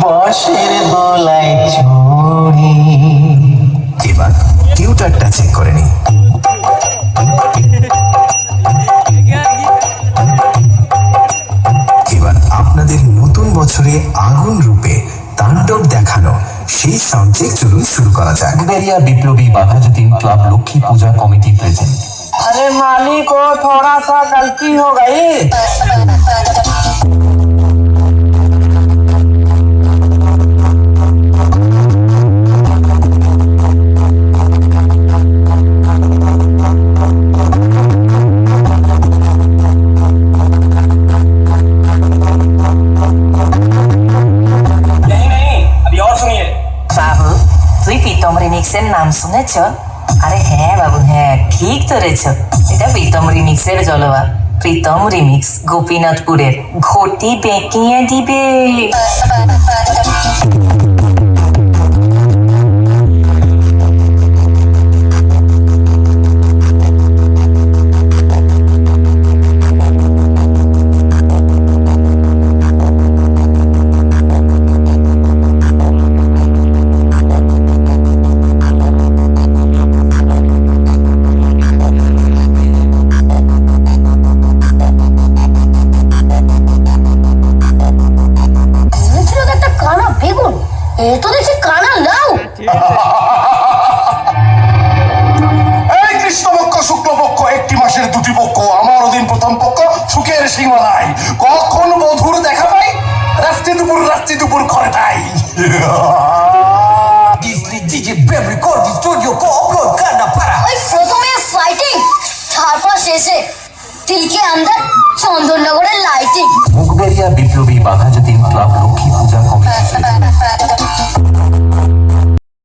বসের দোলায় চড়ি। এবার টিউটারটা চেক করে নি। এবার আপনাদের নতুন বছরে আগুন রূপে তাণ্ডব দেখানো সেই সাউন্ড চেক চলুন শুরু করা যাক। বেরিয়া বিপ্লবী बाधा जतीन क्लब लक्ष्मी पूजा कमेटी प्रेजेंट। अरे मालिक को थोड़ा सा गलती हो गई। বাবু তুই প্রীতম রিমিক্সের নাম শুনেছ? আরে হ্যাঁ বাবু হ্যাঁ ঠিক ধরেছ, এটা প্রীতম রিমিক্সের জলবা। প্রীতম রিমিক্স গোপীনাথপুরের ঘটি বেঁকিয়ে দিবে। তো দেখছি কানা লাউ। এই কৃষ্ণপক্ষ শুক্লপক্ষ একটি মাসের দুটি পক্ষ, আমার দিন প্রথম পক্ষ সুখের সীমানায়, কখন বধুর দেখা পাই রাত্রি দুপুর ঘরে তাই। ওই প্রথমে ফাইটিং, তারপর শেষে তিলকে আন্দার চন্দননগরের লাইটিং। मुखबेरिया বিপ্লবী बाधा जतीन क्लब लक्ष्मी पूजा कमेटी